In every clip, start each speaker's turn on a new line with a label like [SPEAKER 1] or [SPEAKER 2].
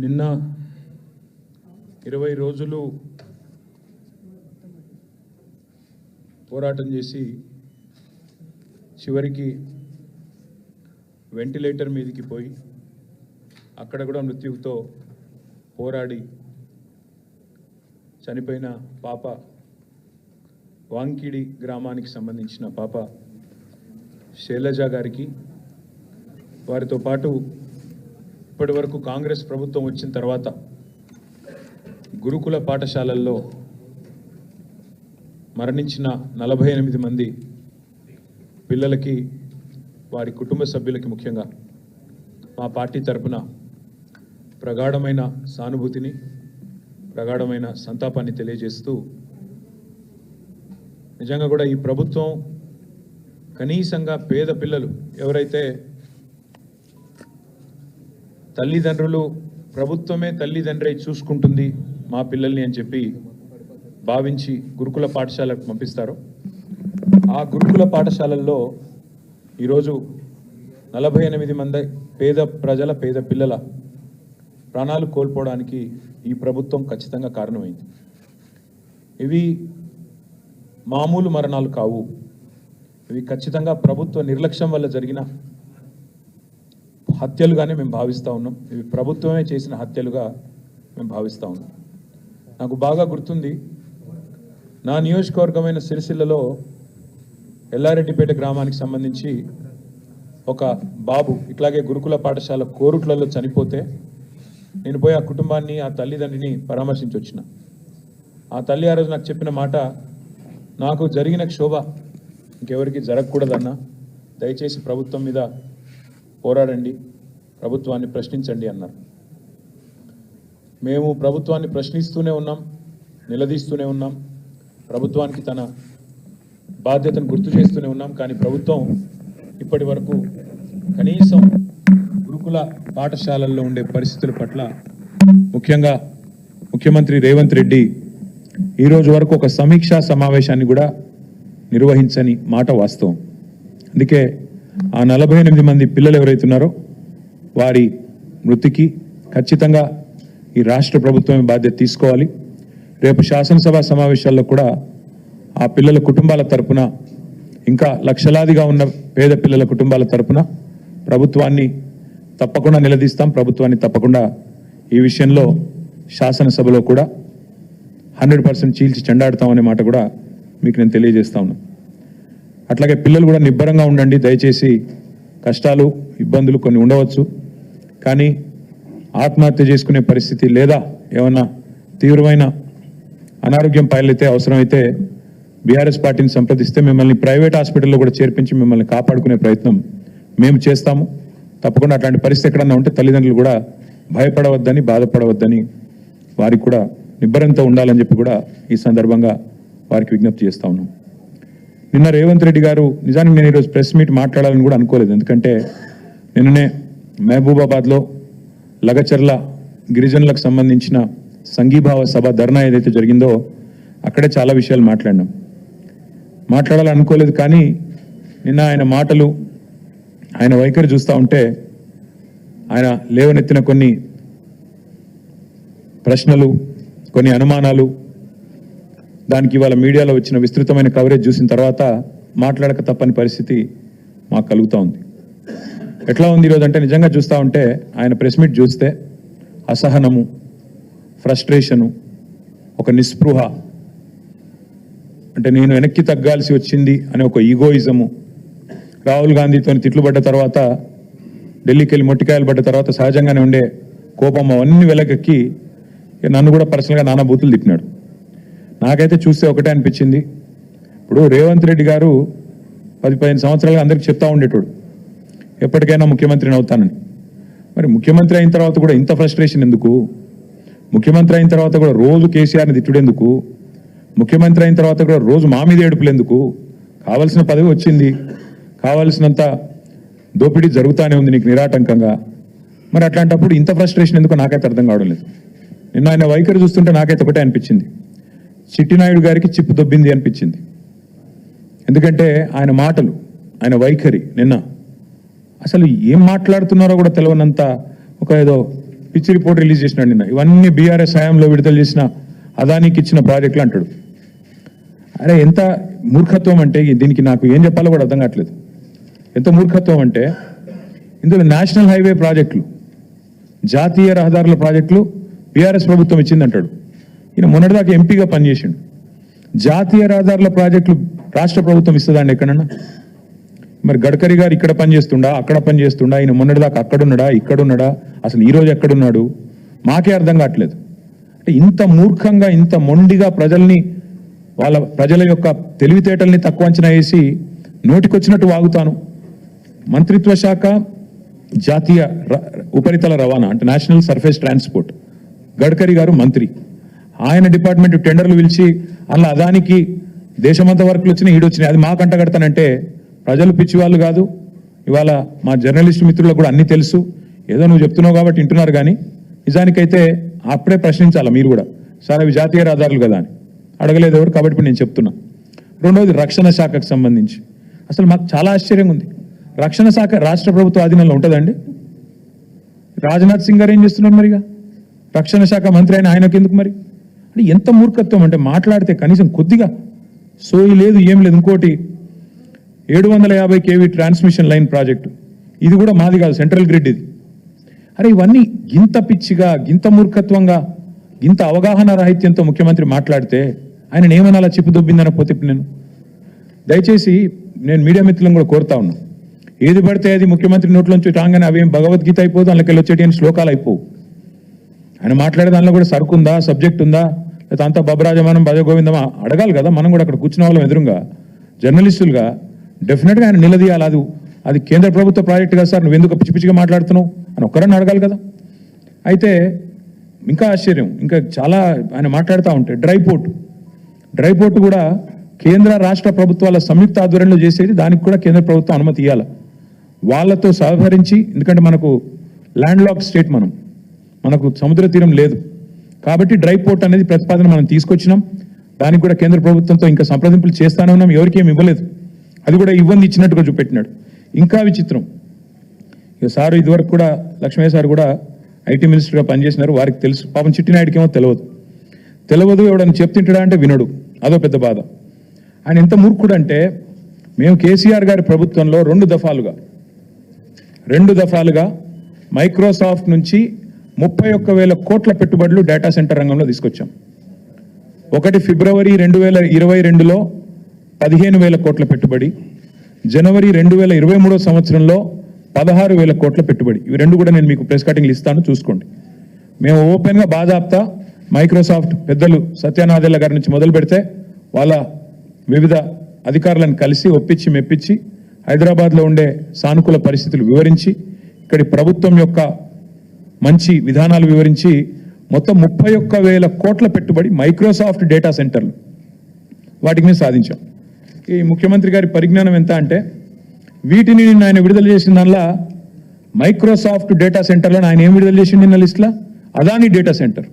[SPEAKER 1] నిన్న 20 రోజులు పోరాటం చేసి చివరికి వెంటిలేటర్ మీదకి పోయి అక్కడ కూడా మృత్యువుతో పోరాడి చనిపోయిన పాప వాంకిడి గ్రామానికి సంబంధించిన పాప శైలజ గారికి, వారితో పాటు ఇప్పటి వరకు కాంగ్రెస్ ప్రభుత్వం వచ్చిన తర్వాత గురుకుల పాఠశాలల్లో మరణించిన 48 మంది పిల్లలకి, వారి కుటుంబ సభ్యులకి ముఖ్యంగా మా పార్టీ తరపున ప్రగాఢమైన సానుభూతిని, ప్రగాఢమైన సంతాపాన్ని తెలియజేస్తూ, నిజంగా కూడా ఈ ప్రభుత్వం కనీసంగా పేద పిల్లలు ఎవరైతే తల్లిదండ్రులు ప్రభుత్వమే తల్లిదండ్రి చూసుకుంటుంది మా పిల్లల్ని అని చెప్పి భావించి గురుకుల పాఠశాలకు పంపిస్తారు, ఆ గురుకుల పాఠశాలల్లో ఈరోజు 48 మంది పేద పిల్లల ప్రాణాలు కోల్పోవడానికి ఈ ప్రభుత్వం ఖచ్చితంగా కారణమైంది. ఇవి మామూలు మరణాలు కావు, ఇవి ఖచ్చితంగా ప్రభుత్వ నిర్లక్ష్యం వల్ల జరిగిన హత్యలుగానే మేము భావిస్తూ ఉన్నాం. ఇవి ప్రభుత్వమే చేసిన హత్యలుగా మేము భావిస్తూ ఉన్నాం. నాకు బాగా గుర్తుంది, నా నియోజకవర్గమైన సిరిసిల్లలో ఎల్లారెడ్డిపేట గ్రామానికి సంబంధించి ఒక బాబు ఇట్లాగే గురుకుల పాఠశాల కోరుట్లలో చనిపోతే నేను పోయి ఆ కుటుంబాన్ని, ఆ తల్లిదండ్రిని పరామర్శించి వచ్చిన. ఆ తల్లి ఆ రోజు నాకు చెప్పిన మాట, నాకు జరిగిన క్షోభ ఇంకెవరికి జరగకూడదన్నా, దయచేసి ప్రభుత్వం మీద పోరాడండి, ప్రభుత్వాన్ని ప్రశ్నించండి అన్నారు. మేము ప్రభుత్వాన్ని ప్రశ్నిస్తూనే ఉన్నాం, నిలదీస్తూనే ఉన్నాం, ప్రభుత్వానికి తన బాధ్యతను గుర్తు చేస్తూనే ఉన్నాం. కానీ ప్రభుత్వం ఇప్పటి వరకు కనీసం గురుకుల పాఠశాలల్లో ఉండే పరిస్థితుల పట్ల ముఖ్యంగా ముఖ్యమంత్రి రేవంత్ రెడ్డి ఈరోజు వరకు ఒక సమీక్షా సమావేశాన్ని కూడా నిర్వహించని మాట వాస్తవం. అందుకే ఆ 48 మంది పిల్లలు ఎవరైతున్నారో వారి మృతికి ఖచ్చితంగా ఈ రాష్ట్ర ప్రభుత్వమే బాధ్యత తీసుకోవాలి. రేపు శాసనసభ సమావేశాల్లో కూడా ఆ పిల్లల కుటుంబాల తరపున, ఇంకా లక్షలాదిగా ఉన్న పేద పిల్లల కుటుంబాల తరపున ప్రభుత్వాన్ని తప్పకుండా నిలదీస్తాం, ప్రభుత్వాన్ని తప్పకుండా ఈ విషయంలో శాసనసభలో కూడా 100% చీల్చి చెండాడుతామనే మాట కూడా మీకు నేను తెలియజేస్తా ఉన్నాను. అట్లాగే పిల్లలు కూడా నిబ్బరంగా ఉండండి, దయచేసి కష్టాలు ఇబ్బందులు కొన్ని ఉండవచ్చు, కానీ ఆత్మహత్య చేసుకునే పరిస్థితి లేదా ఏమన్నా తీవ్రమైన అనారోగ్యం పాలైతే అవసరమైతే బీఆర్ఎస్ పార్టీని సంప్రదిస్తే మిమ్మల్ని ప్రైవేట్ హాస్పిటల్లో కూడా చేర్పించి మిమ్మల్ని కాపాడుకునే ప్రయత్నం మేము చేస్తాము. తప్పకుండా అట్లాంటి పరిస్థితి ఎక్కడన్నా ఉంటే తల్లిదండ్రులు కూడా భయపడవద్దని, బాధపడవద్దని, వారికి కూడా నిబ్బరంతో ఉండాలని చెప్పి కూడా ఈ సందర్భంగా వారికి విజ్ఞప్తి చేస్తా ఉన్నాం. నిన్న రేవంత్ రెడ్డి గారు, నిజానికి నేను ఈరోజు ప్రెస్ మీట్ మాట్లాడాలని కూడా అనుకోలేదు, ఎందుకంటే నిన్ననే మహబూబాబాద్లో లగచర్ల గిరిజనులకు సంబంధించిన సంఘీభావ సభ ధర్నా ఏదైతే జరిగిందో అక్కడే చాలా విషయాలు మాట్లాడాలని అనుకోలేదు. కానీ నిన్న ఆయన మాటలు, ఆయన వైఖరి చూస్తూ ఉంటే, ఆయన లేవనెత్తిన కొన్ని ప్రశ్నలు, కొన్ని అనుమానాలు, దానికి ఇవాళ మీడియాలో వచ్చిన విస్తృతమైన కవరేజ్ చూసిన తర్వాత మాట్లాడక తప్పని పరిస్థితి మాకు కలుగుతూ ఉంది. ఎట్లా ఉంది ఈరోజు అంటే, నిజంగా చూస్తూ ఉంటే ఆయన ప్రెస్ మీట్ చూస్తే అసహనము, ఫ్రస్ట్రేషను, ఒక నిస్పృహ, అంటే నేను వెనక్కి తగ్గాల్సి వచ్చింది అనే ఒక ఈగోయిజము, రాహుల్ గాంధీతో తిట్లు పడ్డ తర్వాత, ఢిల్లీకి వెళ్ళి మొట్టికాయలు పడ్డ తర్వాత సహజంగానే ఉండే కోపం అవన్నీ వెలకెక్కి నన్ను కూడా పర్సనల్గా నానా బూతులు తిట్టినాడు. నాకైతే చూస్తే ఒకటే అనిపించింది, ఇప్పుడు రేవంత్ రెడ్డి గారు 10-15 సంవత్సరాలుగా అందరికి చెప్తా ఉండేటోడు ఎప్పటికైనా ముఖ్యమంత్రిని అవుతానని. మరి ముఖ్యమంత్రి అయిన తర్వాత కూడా ఇంత ఫ్రస్ట్రేషన్ ఎందుకు? ముఖ్యమంత్రి అయిన తర్వాత కూడా రోజు కేసీఆర్ని తిట్టుడెందుకు? ముఖ్యమంత్రి అయిన తర్వాత కూడా రోజు మా మీద ఏడుపులు ఎందుకు? కావాల్సిన పదవి వచ్చింది, కావాల్సినంత దోపిడీ జరుగుతూనే ఉంది నీకు నిరాటంకంగా. మరి అట్లాంటప్పుడు ఇంత ఫ్రస్ట్రేషన్ ఎందుకు నాకైతే అర్థం కావడం లేదు. నిన్న ఆయన వైఖరి చూస్తుంటే నాకైతే ఒకటే అనిపించింది, చిట్టినాయుడు గారికి చిప్పు దొబ్బింది అనిపించింది. ఎందుకంటే ఆయన మాటలు, ఆయన వైఖరి నిన్న అసలు ఏం మాట్లాడుతున్నారో కూడా తెలియనంత ఒక ఏదో పిచ్చి రిపోర్ట్ రిలీజ్ చేసినాడు నిన్న. ఇవన్నీ బీఆర్ఎస్ హయాంలో విడుదల చేసిన అదానికి ఇచ్చిన ప్రాజెక్టులు అంటాడు. అరే ఎంత మూర్ఖత్వం అంటే దీనికి నాకు ఏం చెప్పాలో కూడా అర్థం కావట్లేదు. ఎంత మూర్ఖత్వం అంటే ఇందులో నేషనల్ హైవే ప్రాజెక్టులు, జాతీయ రహదారుల ప్రాజెక్టులు బీఆర్ఎస్ ప్రభుత్వం ఇచ్చిందంటాడు. ఈయన మొన్నటిదాకా ఎంపీగా పనిచేసిండు. జాతీయ రహదారుల ప్రాజెక్టులు రాష్ట్ర ప్రభుత్వం ఇస్తుందండి ఎక్కడన్నా? మరి గడ్కరీ గారు ఇక్కడ పనిచేస్తుండా, అక్కడ పనిచేస్తుండా? ఆయన మొన్నటిదాకా అక్కడున్నాడా, ఇక్కడున్నాడా? అసలు ఈరోజు ఎక్కడున్నాడు? మాకే అర్థం కావట్లేదు. అంటే ఇంత మూర్ఖంగా, ఇంత మొండిగా ప్రజల యొక్క తెలివితేటల్ని తక్కువ అంచనా వేసి నోటికొచ్చినట్టు వాగుతాను. మంత్రిత్వ శాఖ జాతీయ ఉపరితల రవాణా అంటే నేషనల్ సర్ఫేస్ ట్రాన్స్పోర్ట్, గడ్కరీ గారు మంత్రి. ఆయన డిపార్ట్మెంట్ టెండర్లు పిలిచి అలా అదానికి దేశమంతా వర్కులు వచ్చినాయి, ఈడొచ్చినాయి. అది మా కంట కడతానంటే ప్రజలు పిచ్చివాళ్ళు కాదు. ఇవాళ మా జర్నలిస్టు మిత్రులకు కూడా అన్నీ తెలుసు. ఏదో నువ్వు చెప్తున్నావు కాబట్టి వింటున్నారు, కానీ నిజానికైతే అప్పుడే ప్రశ్నించాలా మీరు కూడా. సార్ అవి జాతీయ రహదారులు కదా అని అడగలేదు ఎవరు, కాబట్టి ఇప్పుడు నేను చెప్తున్నా. రెండవది రక్షణ శాఖకు సంబంధించి అసలు మాకు చాలా ఆశ్చర్యంగా ఉంది. రక్షణ శాఖ రాష్ట్ర ప్రభుత్వ ఆధీనంలో ఉంటుందండి. రాజ్నాథ్ సింగ్ గారు ఏం చేస్తున్నారు మరిగా? రక్షణ శాఖ మంత్రి అయిన ఆయనకు ఎందుకు మరి? అంటే ఎంత మూర్ఖత్వం అంటే మాట్లాడితే కనీసం కొద్దిగా సోయి లేదు, ఏం లేదు. ఇంకోటి 750 kV ట్రాన్స్మిషన్ లైన్ ప్రాజెక్టు, ఇది కూడా మాది కాదు, సెంట్రల్ గ్రిడ్ ఇది. అరే ఇవన్నీ గింత పిచ్చిగా, గింత మూర్ఖత్వంగా, గింత అవగాహన రాహిత్యంతో ముఖ్యమంత్రి మాట్లాడితే ఆయన ఏమన్నా చిప్పు దొబ్బిందనకపోతే నేను దయచేసి నేను మీడియా మిత్రులను కూడా కోరుతా ఉన్నా. ఏది పడితే అది ముఖ్యమంత్రి నోట్లోంచి రాగానే అవేం భగవద్గీత అయిపోదు, అందులోకి వచ్చేటి అని శ్లోకాలు అయిపోవు. ఆయన మాట్లాడే దానిలో కూడా సరుకు ఉందా, సబ్జెక్ట్ ఉందా, లేదా అంతా బబరాజమానం భజగోవిందమా అడగాలి కదా. మనం కూడా అక్కడ కూర్చున్న వాళ్ళం ఎదురుగా జర్నలిస్టులుగా డెఫినెట్గా ఆయన నిలదీయాలి. అది కేంద్ర ప్రభుత్వ ప్రాజెక్టు కదా సార్, నువ్వు ఎందుకు పిచ్చి పిచ్చిగా మాట్లాడుతున్నావు అని ఒక్కరన్నా అడగాలి కదా. అయితే ఇంకా ఆశ్చర్యం, ఇంకా చాలా ఆయన మాట్లాడుతూ ఉంటే డ్రై పోర్టు కూడా కేంద్ర రాష్ట్ర ప్రభుత్వాల సంయుక్త ఆధ్వర్యంలో చేసేది, దానికి కూడా కేంద్ర ప్రభుత్వం అనుమతి ఇవ్వాలి. వాళ్ళతో సహకరించి, ఎందుకంటే మనకు ల్యాండ్ లాక్ స్టేట్, మనకు సముద్ర తీరం లేదు కాబట్టి డ్రై పోర్ట్ అనేది ప్రతిపాదన మనం తీసుకొచ్చినాం. దానికి కూడా కేంద్ర ప్రభుత్వంతో ఇంకా సంప్రదింపులు చేస్తానే ఉన్నాం. ఎవరికి ఏమి ఇవ్వలేదు, అది కూడా ఇచ్చినట్టుగా చూపెట్టినాడు. ఇంకా విచిత్రం, ఇక సారు ఇదివరకు కూడా లక్ష్మయ్య సార్ కూడా ఐటీ మినిస్టర్గా పనిచేసినారు, వారికి తెలుసు. పాపం చిట్టినాయుడికి ఏమో తెలియదు, ఎవడని చెప్తుంటాడా అంటే వినడు, అదో పెద్ద బాధ. ఆయన ఎంత మూర్ఖుడు అంటే, మేము కేసీఆర్ గారి ప్రభుత్వంలో రెండు దఫాలుగా మైక్రోసాఫ్ట్ నుంచి 31,000 కోట్ల పెట్టుబడులు డేటా సెంటర్ రంగంలో తీసుకొచ్చాం. ఒకటి ఫిబ్రవరి 2022లో 15,000 కోట్ల పెట్టుబడి, జనవరి 2023 సంవత్సరంలో 16,000 కోట్ల పెట్టుబడి. ఇవి రెండు కూడా నేను మీకు ప్రెస్ కటింగ్లు ఇస్తాను, చూసుకోండి. మేము ఓపెన్గా బాజాప్తా మైక్రోసాఫ్ట్ పెద్దలు సత్యనాదెల్ల గారి నుంచి మొదలు పెడితే వాళ్ళ వివిధ అధికారులను కలిసి ఒప్పించి మెప్పించి హైదరాబాద్లో ఉండే సానుకూల పరిస్థితులు వివరించి, ఇక్కడి ప్రభుత్వం యొక్క మంచి విధానాలు వివరించి మొత్తం 31,000 కోట్ల పెట్టుబడి మైక్రోసాఫ్ట్ డేటా సెంటర్లు వాటికి మేము సాధించాం. ఈ ముఖ్యమంత్రి గారి పరిజ్ఞానం ఎంత అంటే, వీటిని నిన్న ఆయన విడుదల చేసిన దానిలో మైక్రోసాఫ్ట్ డేటా సెంటర్లను ఆయన ఏం విడుదల చేసిండు నిన్న లిస్టులో? Adani data centre.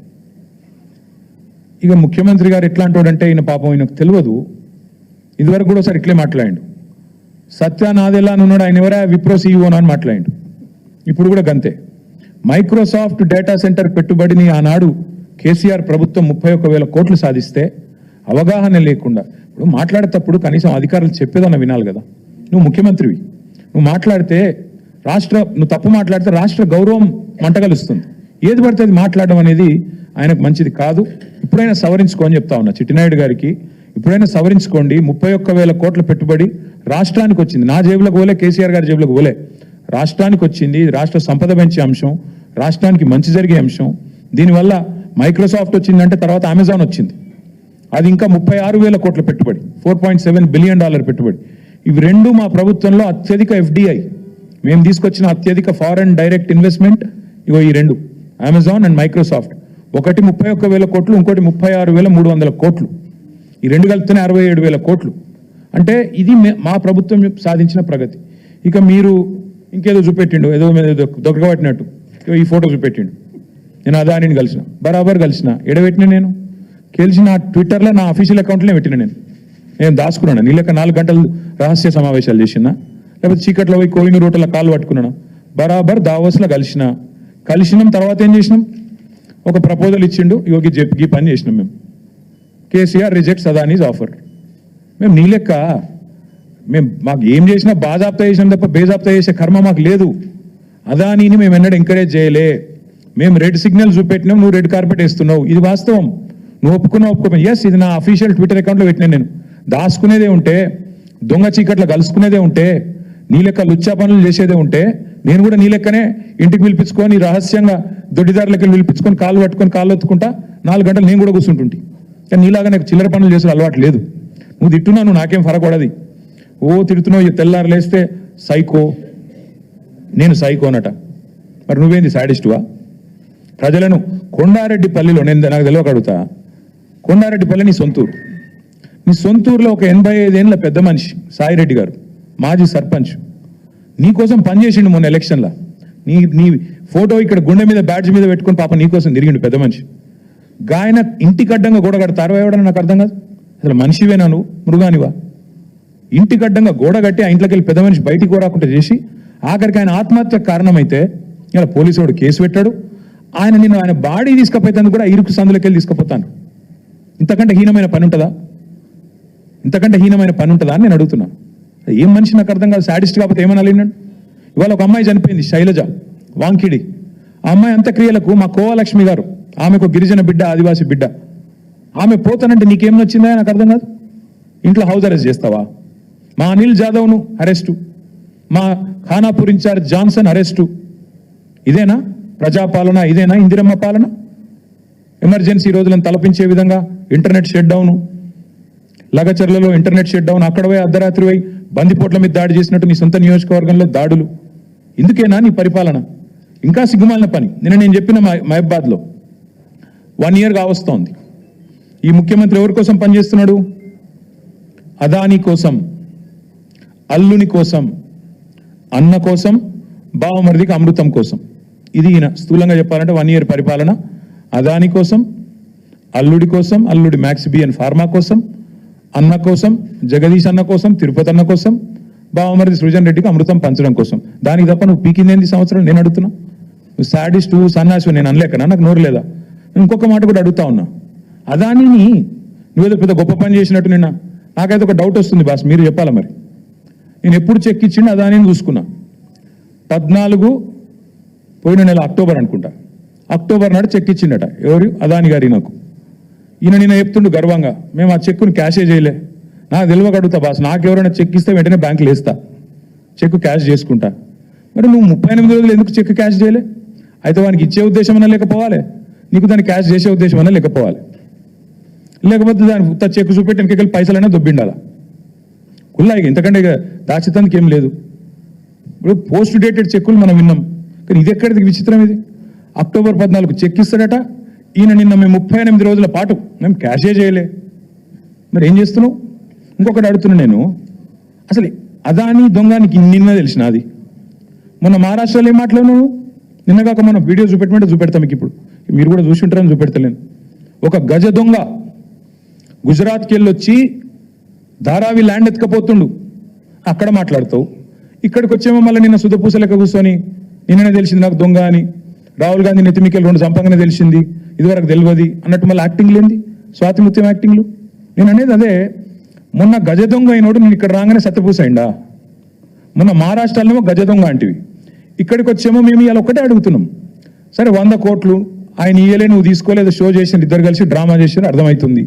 [SPEAKER 1] ఇక ముఖ్యమంత్రి గారు ఎట్లా అంటాడంటే, ఈయన పాపం ఈయనకు తెలియదు, ఇదివరకు కూడా ఒకసారి ఇట్లే మాట్లాడిండు. సత్యానాదెల్లా అని ఉన్నాడు, ఆయన ఎవరా విప్రో CEO అని మాట్లాడిండు. ఇప్పుడు కూడా గంతే. మైక్రోసాఫ్ట్ డేటా సెంటర్ పెట్టుబడిని ఆనాడు కేసీఆర్ ప్రభుత్వం 31,000 కోట్లు సాధిస్తే అవగాహన లేకుండా, ఇప్పుడు మాట్లాడేటప్పుడు కనీసం అధికారులు చెప్పేదన్న వినాలి కదా. నువ్వు ముఖ్యమంత్రివి, నువ్వు తప్పు మాట్లాడితే రాష్ట్ర గౌరవం మంటగలుస్తుంది. ఏది పడితే అది మాట్లాడడం అనేది ఆయనకు మంచిది కాదు. ఇప్పుడైనా సవరించుకో అని చెప్తా ఉన్నా చిట్టినాయుడు గారికి. ఇప్పుడైనా సవరించుకోండి. 31,000 కోట్ల పెట్టుబడి రాష్ట్రానికి వచ్చింది. నా జేబులకు పోలే, కేసీఆర్ గారి జేబులకు పోలే, రాష్ట్రానికి వచ్చింది. రాష్ట్ర సంపద పెంచే అంశం, రాష్ట్రానికి మంచి జరిగే అంశం. దీనివల్ల మైక్రోసాఫ్ట్ వచ్చిందంటే తర్వాత అమెజాన్ వచ్చింది, అది ఇంకా 36,000 కోట్ల పెట్టుబడి, $4.7 బిలియన్ పెట్టుబడి. ఇవి రెండు మా ప్రభుత్వంలో అత్యధిక FDI, మేము తీసుకొచ్చిన అత్యధిక ఫారెన్ డైరెక్ట్ ఇన్వెస్ట్మెంట్. ఇగో ఈ రెండు, అమెజాన్ అండ్ మైక్రోసాఫ్ట్. ఒకటి 31,000 కోట్లు, ఇంకోటి 36,300 కోట్లు. ఈ రెండు కలిపితేనే 67,000 కోట్లు. అంటే ఇది మా ప్రభుత్వం సాధించిన ప్రగతి. ఇక మీరు ఇంకేదో చూపెట్టిండు, ఏదో దొరకబట్టినట్టు ఈ ఫోటో చూపెట్టిండు. నేను అదానిని కలిసిన, బరాబర్ కలిసిన. ఎడబెట్టిన నేను కలిసిన ట్విట్టర్లో నా అఫీషియల్ అకౌంట్లోనే పెట్టిన. నేను దాచుకున్నాను. నీళ్ళక 4 గంటలు రహస్య సమావేశాలు చేసిన, లేకపోతే చీకట్లో పోయి కోహినూర్ హోటల్లో కాళ్ళు పట్టుకున్నాను. బరాబర్ దావోస్లో కలిసినాం. తర్వాత ఏం చేసినాం, ఒక ప్రపోజల్ ఇచ్చిండు, యోగి చెప్పి పని చేసినాం మేము. KCR rejects Adanis offer. మేము నీ లెక్క మాకు ఏం చేసినా బాజాప్తా చేసినాం తప్ప బేజాప్తా చేసే కర్మ మాకు లేదు. అదానీని మేము ఎన్నడూ ఎంకరేజ్ చేయలే. మేము రెడ్ సిగ్నల్ చూపెట్టినాం, నువ్వు రెడ్ కార్పెట్ వేస్తున్నావు. ఇది వాస్తవం. నువ్వు ఒప్పుకోమా? ఎస్, ఇది నా అఫీషియల్ ట్విట్టర్ అకౌంట్లో పెట్టినా. నేను దాచుకునేదే ఉంటే, దొంగ చీకట్లో కలుసుకునేదే ఉంటే, నీ లెక్క లుచ్చా పనులు చేసేదే ఉంటే, నేను కూడా నీ లెక్కనే ఇంటికి పిలిపించుకొని రహస్యంగా దొడ్డిదారులకి పిలిపించుకొని కాళ్ళు పట్టుకొని కాళ్ళు ఒత్తుకుంటా 4 గంటలు నేను కూడా కూర్చుంటుంటే. కానీ నీలాగా నాకు చిల్లర పనులు చేసే అలవాటు లేదు. నువ్వు తిట్టున్నావు, నువ్వు నాకేం ఫరకూడదు. తిడుతున్నావు, తెల్లారు లేస్తే సైకో, నేను సైకోనట. మరి నువ్వేంది సాడిస్టువా? ప్రజలను కొండారెడ్డిపల్లిలో, నేను నాకు తెలియక అడుగుతా, కొండారెడ్డిపల్లి నీ సొంతూరులో ఒక 85 ఏళ్ళ పెద్ద మనిషి సాయిరెడ్డి గారు, మాజీ సర్పంచ్, నీకోసం పనిచేసిండు మొన్న ఎలక్షన్లో. నీ ఫోటో ఇక్కడ గుండె మీద బ్యాడ్జ్ మీద పెట్టుకుని పాప నీకోసం తిరిగిండు పెద్ద మనిషి. గాయన ఇంటికి అడ్డంగా గోడ కడతారు ఎవడని నాకు అర్థం కాదు. అసలు మనిషివేనా నువ్వు, మృగానివా? ఇంటికి అడ్డంగా గోడ కట్టి ఆ ఇంట్లోకి వెళ్ళి పెద్ద మనిషి బయటికి కోరాకుండా చేసి ఆఖరికి ఆయన ఆత్మహత్య కారణమైతే ఇలా పోలీసు వాడు కేసు పెట్టాడు. ఆయన బాడీ తీసుకుపోతాను కూడా ఇరుకు సందులోకి వెళ్ళి తీసుకుపోతాను. ఇంతకంటే హీనమైన పని ఉంటుందా? అని నేను అడుగుతున్నా. ఏం మనిషి నాకు అర్థం కాదు. సాడిస్ట్ కాకపోతే ఏమన్నా లేనండి. ఇవాళ ఒక అమ్మాయి చనిపోయింది, శైలజ వాంకిడి. ఆ అమ్మాయి అంత్యక్రియలకు మా కోవలక్ష్మి గారు, ఆమెకు గిరిజన బిడ్డ, ఆదివాసి బిడ్డ, ఆమె పోతానంటే నీకేం నచ్చిందా నాకు అర్థం కాదు. ఇంట్లో హౌస్ అరెస్ట్ చేస్తావా? మా అనిల్ జాదవ్ను అరెస్టు, మా ఖానాపూర్ ఇన్ఛార్జ్ జాన్సన్ అరెస్టు. ఇదేనా ప్రజాపాలన? ఇదేనా ఇందిరమ్మ పాలన? ఎమర్జెన్సీ రోజులను తలపించే విధంగా ఇంటర్నెట్ షట్ డౌను, లగచర్లలో ఇంటర్నెట్ షట్ డౌన్, అక్కడ పోయి అర్ధరాత్రి పోయి బందిపోట్ల మీద దాడి చేసినట్టు నీ సొంత నియోజకవర్గంలో దాడులు. ఇందుకేనా నీ పరిపాలన? ఇంకా సిగ్గుమాలిన పని. నేను చెప్పిన మహబాద్లో 1 year కావస్తోంది. ఈ ముఖ్యమంత్రి ఎవరి కోసం పనిచేస్తున్నాడు? అదానీ కోసం, అల్లుని కోసం, అన్న కోసం, బావమరిదికి అమృతం కోసం. ఇది ఈయన స్థూలంగా చెప్పాలంటే 1 year పరిపాలన. అదానీ కోసం, అల్లుడి కోసం, అల్లుడి మ్యాక్స్ బిఎన్ ఫార్మా కోసం, అన్న కోసం, జగదీష్ అన్న కోసం, తిరుపతి అన్న కోసం, బావమరిది సృజన్ రెడ్డికి అమృతం పంచడం కోసం. దానికి తప్ప నువ్వు పీకిందేంది సంవత్సరం? నేను అడుగుతున్నా. నువ్వు సాడిస్ట్, సన్నాసి నేను అనలేకనా? నాకు నోరు లేదా? ఇంకొక మాట కూడా అడుగుతా ఉన్నా. అదానీని నువ్వేదో పెద్ద గొప్ప పని చేసినట్టు నిన్న నాకైతే ఒక డౌట్ వస్తుంది బాస్, మీరు చెప్పాలా మరి. నేను ఎప్పుడు చెక్ ఇచ్చిండు అదానీని చూసుకున్నా. 14 పోయిన నెల అక్టోబర్ అనుకుంటా, అక్టోబర్ నాడు చెక్ ఇచ్చిండట. ఎవరు? అదానీ గారి. నాకు ఈయన నిన్న చెప్తుండు గర్వంగా, మేము ఆ చెక్కుని క్యాషే చేయలే. నాకు తెలియక అడుగుతా బాస్, నాకు ఎవరైనా చెక్ ఇస్తే వెంటనే బ్యాంకులో వేస్తా, చెక్ క్యాష్ చేసుకుంటా. మరి నువ్వు 38 రోజులు ఎందుకు చెక్ క్యాష్ చేయలే? అయితే వానికి ఇచ్చే ఉద్దేశం అన్నా లేకపోవాలి, నీకు దాన్ని క్యాష్ చేసే ఉద్దేశం అన్నా లేకపోవాలి. లేకపోతే దాని చెక్ చూపెట్టి ఇంకెళ్ళి పైసలైనా దొబ్బిండాలా కుల్లాయిగా. ఇంతకంటే ఇక దాచితానికి ఏం లేదు. ఇప్పుడు పోస్ట్ డేటెడ్ చెక్కులు మనం విన్నాం, కానీ ఇది ఎక్కడిది విచిత్రం? ఇది అక్టోబర్ 14 చెక్ ఇస్తాడట. ఈయన నిన్న మేము 38 రోజుల పాటు మేము క్యాషే చేయలే. మరి ఏం చేస్తున్నావు? ఇంకొకటి అడుగుతున్నా నేను, అసలు అదానీ దొంగానికి నిన్న తెలిసిన అది మొన్న మహారాష్ట్రలో ఏం మాట్లాడినావు? నిన్నగాక మనం వీడియో చూపెడతాం మీకు. ఇప్పుడు మీరు కూడా చూసి ఉంటారని చూపెడతలేను. ఒక గజ దొంగ గుజరాత్కి వెళ్ళొచ్చి ధారావి ల్యాండ్ ఎత్తుకపోతుండు, అక్కడ మాట్లాడతావు. ఇక్కడికి వచ్చేమో మళ్ళీ నిన్న సుధపూస లెక్క కూర్చొని నిన్ననే తెలిసింది నాకు దొంగ అని, రాహుల్ గాంధీ నెత్తిమికెళ్ళి 2 సంపంగానే తెలిసింది, ఇదివరకు తెలియదు అన్నట్టు మళ్ళీ యాక్టింగ్ లేంది, స్వాతిముత్యం యాక్టింగ్లు. నేను అనేది అదే, మొన్న గజ దొంగ అయినోడు నేను ఇక్కడ రాగానే సత్యపూస అయిందా? మొన్న మహారాష్ట్రలోనేమో గజ దొంగ అంటివి, ఇక్కడికి వచ్చేమో మేము ఇవాళ ఒక్కటే అడుగుతున్నాం. సరే 100 కోట్లు ఆయన ఇయ్యలే, నువ్వు తీసుకోలేదు, షో చేసిన, ఇద్దరు కలిసి డ్రామా చేసారు, అర్థమవుతుంది.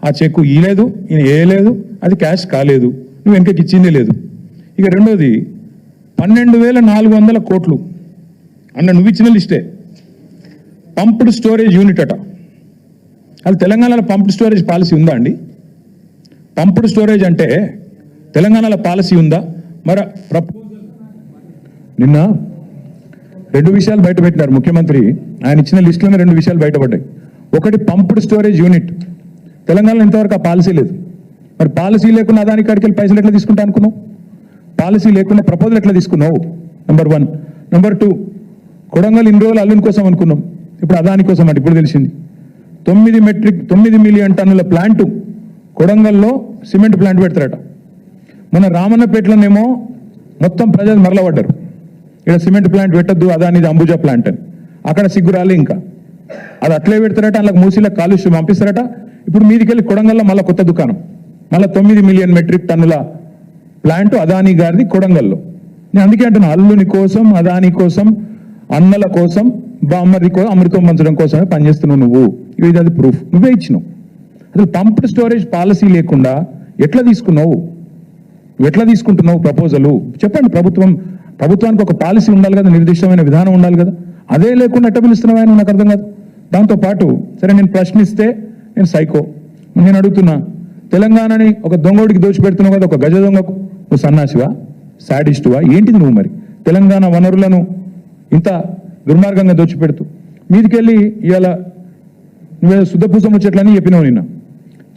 [SPEAKER 1] ఆ చెక్కు ఇయ్యలేదు, ఈయన వేయలేదు, అది క్యాష్ కాలేదు, నువ్వు వెనకకి ఇచ్చిందే లేదు. ఇక రెండోది 12,400 కోట్లు అన్న నువ్వు ఇచ్చిన లిస్టే. పంప్డ్ స్టోరేజ్ యూనిట్ అట. అది తెలంగాణలో పంప్డ్ స్టోరేజ్ పాలసీ ఉందా అండి? పంప్డ్ స్టోరేజ్ అంటే తెలంగాణలో పాలసీ ఉందా? మరి నిన్న 2 విషయాలు బయటపెట్టినారు ముఖ్యమంత్రి. ఆయన ఇచ్చిన లిస్టులోనే 2 విషయాలు బయటపడ్డాయి. ఒకటి పంప్డ్ స్టోరేజ్ యూనిట్, తెలంగాణలో ఇంతవరకు ఆ పాలసీ లేదు. మరి పాలసీ లేకుండా అదాని కాడికి వెళ్ళి పైసలు ఎట్లా తీసుకుంటా అనుకున్నావు? పాలసీ లేకుండా ప్రపోజల్ ఎట్లా తీసుకున్నావు? నెంబర్ 1. నెంబర్ 2, కొడంగల్ ఇన్ని రోజులు అల్లుని కోసం అనుకున్నాం, ఇప్పుడు అదాని కోసం అంటే ఇప్పుడు తెలిసింది. 9 మిలియన్ టన్నుల ప్లాంటు కొడంగల్లో సిమెంట్ ప్లాంట్ పెడతారట. మన రామన్నపేటలోనేమో
[SPEAKER 2] మొత్తం ప్రజలు మరలబడ్డారు. ఇక్కడ సిమెంట్ ప్లాంట్ పెట్టద్దు, అదానిది అంబుజా ప్లాంట్ అని. అక్కడ సిగ్గురాలి ఇంకా అది అట్లే పెడతారట, అందులో మూసీలకు కాలుష్యం పంపిస్తారట. ఇప్పుడు మీదికెళ్ళి కొడంగల్లో మళ్ళీ కొత్త దుకాణం, మళ్ళీ 9 మిలియన్ మెట్రిక్ టన్నుల ప్లాంట్ అదానీ గారిది కొడంగల్లో. నేను అందుకే అంటున్నా, అల్లుని కోసం, అదానీ కోసం, అన్నల కోసం, బామ్మరి కోసం, అమృతం పంచడం కోసమే పనిచేస్తున్నావు నువ్వు. ఇది అది ప్రూఫ్ నువ్వే ఇచ్చినావు. అసలు పంప్డ్ స్టోరేజ్ పాలసీ లేకుండా ఎట్లా తీసుకున్నావు? నువ్వు ఎట్లా తీసుకుంటున్నావు ప్రపోజలు? చెప్పండి. ప్రభుత్వానికి ఒక పాలసీ ఉండాలి కదా, నిర్దిష్టమైన విధానం ఉండాలి కదా. అదే లేకుండా ఎట్లా పిలుస్తున్నావు ఆయన? నాకు అర్థం కాదు. దాంతోపాటు సరే, నేను ప్రశ్నిస్తే నేను సైకో. నేను అడుగుతున్నా, తెలంగాణని ఒక దొంగోడికి దోచిపెడుతున్నావు కదా, ఒక గజ దొంగకు. నువ్వు సన్నాసివా, సాడిస్టువా, ఏంటిది నువ్వు? మరి తెలంగాణ వనరులను ఇంత దుర్మార్గంగా దోచిపెడుతూ మీదికెళ్ళి ఇవాళ నువ్వేదో శుద్ధపూసం వచ్చేట్లని చెప్పినావు. నిన్న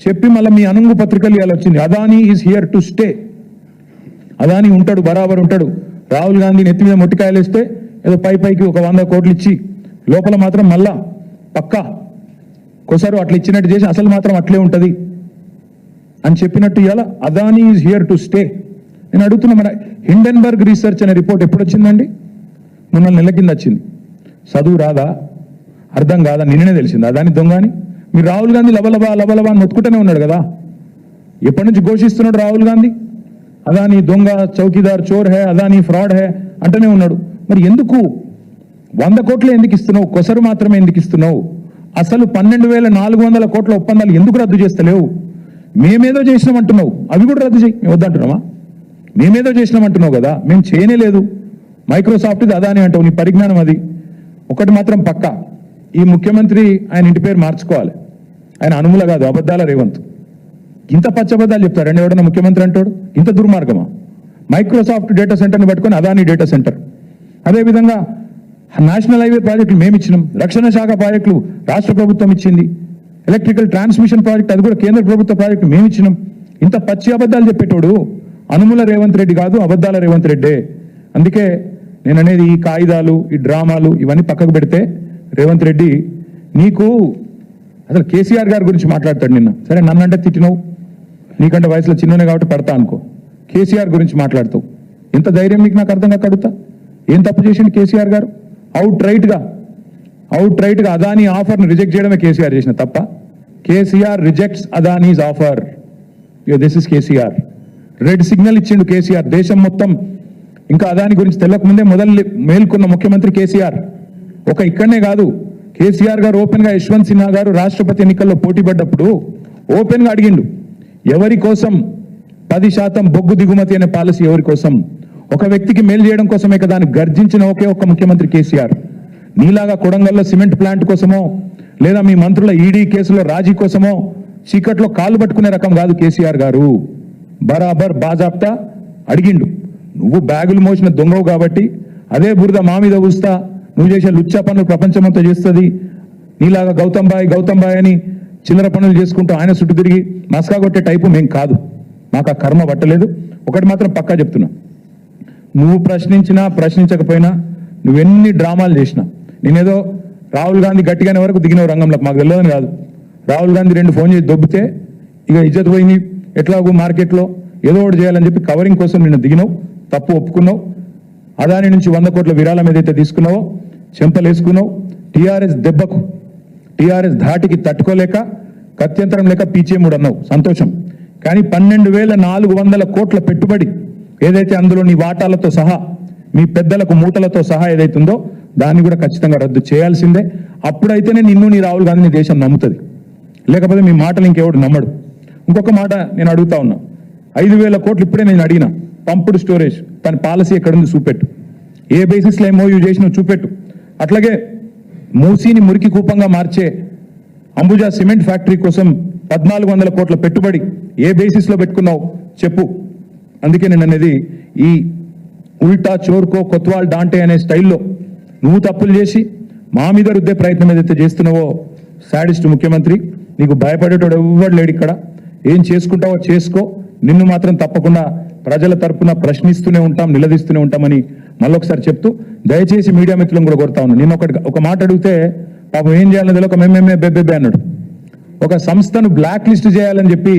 [SPEAKER 2] చెప్పి మళ్ళీ మీ అనుంగు పత్రికలు ఇవాళ వచ్చింది, Adani is here to stay. Adani ఉంటాడు, బరాబర్ ఉంటాడు. రాహుల్ గాంధీ నెత్తి మీద మొట్టికాయలు వేస్తే ఏదో పైకి ఒక 100 కోట్లు ఇచ్చి లోపల మాత్రం మళ్ళా పక్కా కొసారు అట్లా ఇచ్చినట్టు చేసి అసలు మాత్రం అట్లే ఉంటుంది అని చెప్పినట్టు ఇవాళ Adani is here to stay. నేను అడుగుతున్నా, మన హిండెన్బర్గ్ రీసెర్చ్ అనే రిపోర్ట్ ఎప్పుడు వచ్చిందండి? 3 నెలల కింద వచ్చింది. చదువు రాదా, అర్థం కాదా? నిన్ననే తెలిసింది అదాని దొంగ అని. మీరు రాహుల్ గాంధీ లబలబా అని మొత్తుకుంటూనే ఉన్నాడు కదా. ఎప్పటి నుంచి ఘోషిస్తున్నాడు రాహుల్ గాంధీ? అదాని దొంగ, చౌకీదార్, చోర్ హే, అదాని ఫ్రాడ్ హే అంటూనే ఉన్నాడు. మరి ఎందుకు 100 కోట్లు ఎందుకు ఇస్తున్నావు? కొసరు మాత్రమే ఎందుకు ఇస్తున్నావు? అసలు 12,400 కోట్ల ఒప్పందాలు ఎందుకు రద్దు చేస్తలేవు? మేమేదో చేసినామంటున్నావు, అవి కూడా రద్దు చేయి. మేము వద్దంటున్నావా? మేమేదో చేసినామంటున్నావు కదా, మేము చేయనే లేదు. మైక్రోసాఫ్ట్ ఇది అదాని అంటావు, నీ పరిజ్ఞానం అది. ఒకటి మాత్రం పక్క, ఈ ముఖ్యమంత్రి ఆయన ఇంటి పేరు మార్చుకోవాలి. ఆయన అనుముల కాదు, అబద్ధాల రేవంత్. ఇంత పచ్చబద్దాలు చెప్తారండి ఎవడన్నా ముఖ్యమంత్రి అంటాడు? ఇంత దుర్మార్గమా? మైక్రోసాఫ్ట్ డేటా సెంటర్ని పట్టుకొని అదాని డేటా సెంటర్. అదేవిధంగా నేషనల్ హైవే ప్రాజెక్టులు మేము ఇచ్చినాం, రక్షణ శాఖ ప్రాజెక్టులు రాష్ట్ర ప్రభుత్వం ఇచ్చింది, ఎలక్ట్రికల్ ట్రాన్స్మిషన్ ప్రాజెక్ట్ అది కూడా కేంద్ర ప్రభుత్వ ప్రాజెక్టు మేము ఇచ్చినాం. ఇంత పచ్చి అబద్ధాలు చెప్పేటోడు అనుముల రేవంత్ రెడ్డి కాదు, అబద్ధాల రేవంత్ రెడ్డే. అందుకే నేను అనేది, ఈ కాయిదాలు, ఈ డ్రామాలు ఇవన్నీ పక్కకు పెడితే రేవంత్ రెడ్డి నీకు అసలు కేసీఆర్ గారి గురించి మాట్లాడతాడు. నిన్న సరే నన్నంటే తిట్టినావు, నీకంటే వయసులో చిన్ననే కాబట్టి పడతా అనుకో. కేసీఆర్ గురించి మాట్లాడతావు, ఎంత ధైర్యం నీకు? నాకు అర్థం కాక అడుగుతా, ఏం తప్పు చేసిండు కేసీఆర్ గారు? అవుట్ రైట్గా అదానీ ఆఫర్ని రిజెక్ట్ చేయడమే కేసీఆర్ చేసిన తప్ప. KCR rejects Adanis offer. This is KCR. Red signal ఇచ్చిండు కేసీఆర్. దేశం మొత్తం ఇంకా అదాని గురించి తెలియకముందే మేల్కొన్న ముఖ్యమంత్రి కేసీఆర్. ఇక్కడనే కాదు, కేసీఆర్ గారు ఓపెన్ గా యశ్వంత్ సిన్హా గారు రాష్ట్రపతి ఎన్నికల్లో పోటీ పడ్డప్పుడు ఓపెన్ గా అడిగిండు, ఎవరి కోసం 10% బొగ్గు దిగుమతి అనే పాలసీ ఎవరి కోసం? ఒక వ్యక్తికి మేలు చేయడం కోసమే కదా అని గర్జించిన ఒకే ఒక్క ముఖ్యమంత్రి కేసీఆర్. నీలాగా కొడంగల్లో సిమెంట్ ప్లాంట్ కోసమో లేదా మీ మంత్రుల ఈడీ కేసులో రాజీ కోసమో చీకట్లో కాళ్ళు పట్టుకునే రకం కాదు కేసీఆర్ గారు. బరాబర్ బాజాప్తా అడిగిండు. నువ్వు బ్యాగులు మోసిన దొంగవు కాబట్టి అదే బురద మా మీద ఊస్తా, నువ్వు చేసే లుచ్చా పనులు ప్రపంచమంతా చేస్తుంది. నీలాగా గౌతమ్ బాయ్ అని చిల్లర పనులు చేసుకుంటూ ఆయన చుట్టూ తిరిగి మస్కా కొట్టే టైపు మేం కాదు. మాకు ఆ కర్మ పట్టలేదు. ఒకటి మాత్రం పక్కా చెప్తున్నా, నువ్వు ప్రశ్నించకపోయినా నువ్వెన్ని డ్రామాలు చేసినా, నేనేదో రాహుల్ గాంధీ గట్టిగానే వరకు దిగినవు రంగంలోకి, మాకు తెలియదని కాదు. రాహుల్ గాంధీ 2 ఫోన్ చేసి దొబ్బితే ఇక ఇజ్జత్ పోయింది, ఎట్లాగో మార్కెట్లో ఏదో ఒకటి చేయాలని చెప్పి కవరింగ్ కోసం నిన్ను దిగినావు, తప్పు ఒప్పుకున్నావు. అదాని నుంచి 100 కోట్ల విరాళం ఏదైతే తీసుకున్నావో చెంపలేసుకున్నావు. టీఆర్ఎస్ ధాటికి తట్టుకోలేక కత్యంతరం లేక పీచేముడు అన్నావు, సంతోషం. కానీ 12,400 కోట్ల పెట్టుబడి ఏదైతే అందులో నీ వాటాలతో సహా మీ పెద్దలకు మూటలతో సహా ఏదైతుందో దాన్ని కూడా ఖచ్చితంగా రద్దు చేయాల్సిందే. అప్పుడైతేనే నిన్ను నీ రాహుల్ గాంధీని దేశం నమ్ముతుంది, లేకపోతే మీ మాటలు ఇంకెవడు నమ్మడు. ఇంకొక మాట నేను అడుగుతా ఉన్నా, 5,000 కోట్లు ఇప్పుడే నేను అడిగిన పంపుడు స్టోరేజ్ తన పాలసీ ఎక్కడుంది చూపెట్టు, ఏ బేసిస్లో ఎంఓయూ చేసినావు చూపెట్టు. అట్లాగే మూసీని మురికి కూపంగా మార్చే అంబుజా సిమెంట్ ఫ్యాక్టరీ కోసం 1,400 కోట్ల పెట్టుబడి ఏ బేసిస్లో పెట్టుకున్నావు చెప్పు. అందుకే నేను అనేది, ఈ ఉల్టా చోర్కో కొత్వాల్ డాంటే అనే స్టైల్లో నువ్వు తప్పులు చేసి మా మీద రుద్దే ప్రయత్నం ఏదైతే చేస్తున్నావో, సాడిస్ట్ ముఖ్యమంత్రి, నీకు భయపడేటోడు ఎవ్వడు లేడు ఇక్కడ. ఏం చేసుకుంటావో చేసుకో, నిన్ను మాత్రం తప్పకుండా ప్రజల తరపున ప్రశ్నిస్తూనే ఉంటాం, నిలదీస్తూనే ఉంటామని మళ్ళొకసారి చెప్తూ, దయచేసి మీడియా మిత్రులను కూడా కోరుతా ఉన్నాను. నేను ఒక మాట అడిగితే పాపం ఏం చేయాలని తెలియక మేమేమే బెబ్బెబ్బే అన్నాడు. ఒక సంస్థను బ్లాక్ లిస్ట్ చేయాలని చెప్పి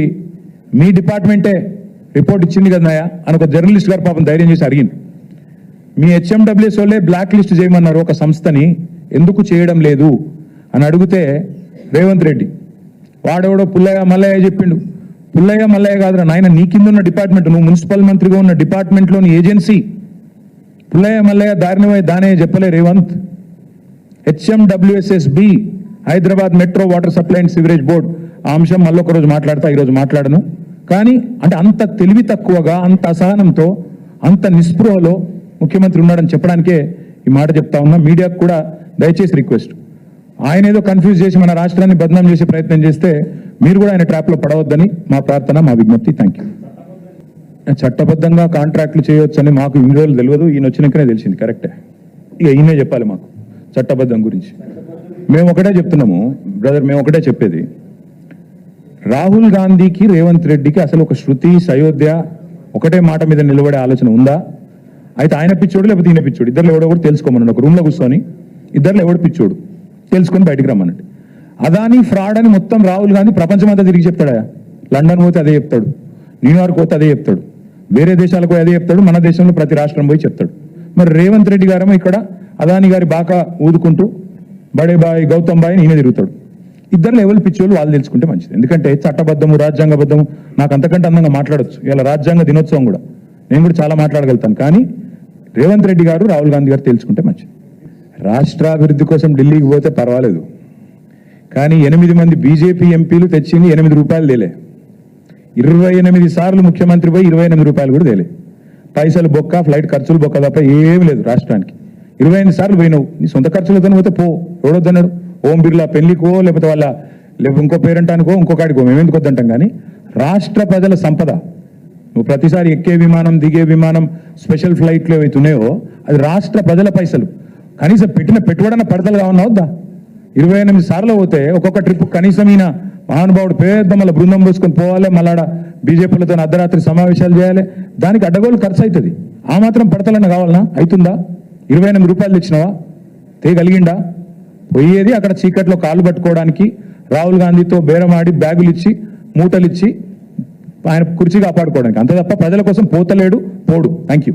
[SPEAKER 2] మీ డిపార్ట్మెంటే రిపోర్ట్ ఇచ్చింది కదా నాయా అని ఒక జర్నలిస్ట్ గారు పాపం ధైర్యం చేసి అడిగింది. మీ హెచ్ఎండబ్ల్యూఎస్ వాళ్ళే బ్లాక్ లిస్ట్ చేయమన్నారు ఒక సంస్థని, ఎందుకు చేయడం లేదు అని అడిగితే రేవంత్ రెడ్డి వాడెవడో పుల్లయ్య మల్లయ్య చెప్పిండు. పుల్లయ్య మల్లయ్య కాదురా నాయన, నీ కింద ఉన్న డిపార్ట్మెంట్, నువ్వు మున్సిపల్ మంత్రిగా ఉన్న డిపార్ట్మెంట్లోని ఏజెన్సీ. పుల్లయ్య మల్లయ్య దారిని పోయి దానే చెప్పలే Revanth. HMWSSB Hyderabad metro water supply and sewerage board ఆ అంశం మళ్ళీ ఒక రోజు మాట్లాడతా, ఈరోజు మాట్లాడను. కానీ అంటే అంత తెలివి తక్కువగా, అంత అసహనంతో, అంత నిస్పృహలో ముఖ్యమంత్రి ఉన్నాడని చెప్పడానికే ఈ మాట చెప్తా ఉన్నా. మీడియాకు కూడా దయచేసి రిక్వెస్ట్, ఆయన ఏదో కన్ఫ్యూజ్ చేసి మన రాష్ట్రాన్ని బదనాం చేసే ప్రయత్నం చేస్తే మీరు కూడా ఆయన ట్రాప్లో పడవద్దని మా ప్రార్థన, మా విజ్ఞప్తి. Thank you. చట్టబద్ధంగా కాంట్రాక్ట్లు చేయొచ్చని మాకు ఇన్ని రోజులు తెలియదు, ఈయన వచ్చినాకనే తెలిసింది. కరెక్టే, ఇక ఈయనే చెప్పాలి మాకు చట్టబద్ధం గురించి. మేము ఒకటే చెప్తున్నాము బ్రదర్, మేము ఒకటే చెప్పేది, రాహుల్ గాంధీకి రేవంత్ రెడ్డికి అసలు ఒక శృతి సయోధ్య ఒకటే మాట మీద నిలబడే ఆలోచన ఉందా? అయితే ఆయన పిచ్చోడు లేకపోతే ఈయన పిచ్చోడు, ఇద్దరు ఎవడో కూడా తెలుసుకోమన్నాడు. ఒక రూమ్లో కూర్చొని ఇద్దరు ఎవడు పిచ్చోడు తెలుసుకొని బయటికి రమ్మనండి. అదాని ఫ్రాడ్ అని మొత్తం రాహుల్ గాంధీ ప్రపంచమంతా తిరిగి చెప్తాడా? లండన్ పోతే అదే చెప్తాడు, న్యూయార్క్ పోతే అదే చెప్తాడు, వేరే దేశాలకు పోయి అదే చెప్తాడు, మన దేశంలో ప్రతి రాష్ట్రం పోయి చెప్తాడు. మరి రేవంత్ రెడ్డి గారేమో ఇక్కడ అదాని గారి బాగా ఊదుకుంటూ బడే బాయ్ గౌతమ్ బాయ్ ఈయన తిరుగుతాడు. ఇద్దరు ఎవరు పిచ్చోళ్ళు వాళ్ళు తెలుసుకుంటే మంచిది. ఎందుకంటే చట్టబద్ధము రాజ్యాంగబద్ధము నాకు అంతకంటే అందంగా మాట్లాడొచ్చు. ఇలా రాజ్యాంగ దినోత్సవం కూడా నేను కూడా చాలా మాట్లాడగలుగుతాను. కానీ రేవంత్ రెడ్డి గారు రాహుల్ గాంధీ గారు తెలుసుకుంటే మంచిది. రాష్ట్రాభివృద్ధి కోసం ఢిల్లీకి పోతే పర్వాలేదు, కానీ 8 మంది బీజేపీ ఎంపీలు తెచ్చింది 8 రూపాయలు తేలే. 28 సార్లు ముఖ్యమంత్రి పోయి 28 రూపాయలు కూడా తేలే. పైసలు బొక్క, ఫ్లైట్ ఖర్చులు బొక్క తప్ప ఏమి లేదు రాష్ట్రానికి. 28 సార్లు పోయినావు, నీ సొంత ఖర్చులతో పోతే పో, ఎవడొద్దన్నాడు? ఓం బిర్లా పెళ్లికో లేకపోతే వాళ్ళ ఇంకో పేరెంటానికో ఇంకొకటికో మేము ఎందుకు వద్దంటాం. కానీ రాష్ట్ర ప్రజల సంపద, నువ్వు ప్రతిసారి ఎక్కే విమానం దిగే విమానం స్పెషల్ ఫ్లైట్లు ఏవైతున్నాయో అది రాష్ట్ర ప్రజల పైసలు. కనీసం పెట్టిన పెట్టుబడన పడతలు కావన్నా వద్దా? 28 సార్లు పోతే ఒక్కొక్క ట్రిప్ కనీసం ఈయన మహానుభావుడు పెద్ద మళ్ళీ బృందం పోసుకొని పోవాలి, మళ్ళాడ బీజేపీలతో అర్ధరాత్రి సమావేశాలు చేయాలి, దానికి అడ్డగోలు ఖర్చు అవుతుంది. ఆ మాత్రం పడతలన్న కావాలన్నా? అవుతుందా? 28 రూపాయలు తెచ్చినావా? తేగలిగిండా? పోయేది అక్కడ చీకట్లో కాళ్ళు పట్టుకోవడానికి, రాహుల్ గాంధీతో బేరమాడి బ్యాగులు ఇచ్చి మూటలు ఇచ్చి ఆయన కుర్చీ కాపాడుకోవడానికి, అంతే తప్ప ప్రజల కోసం పోతలేడు, పోడు. Thank you.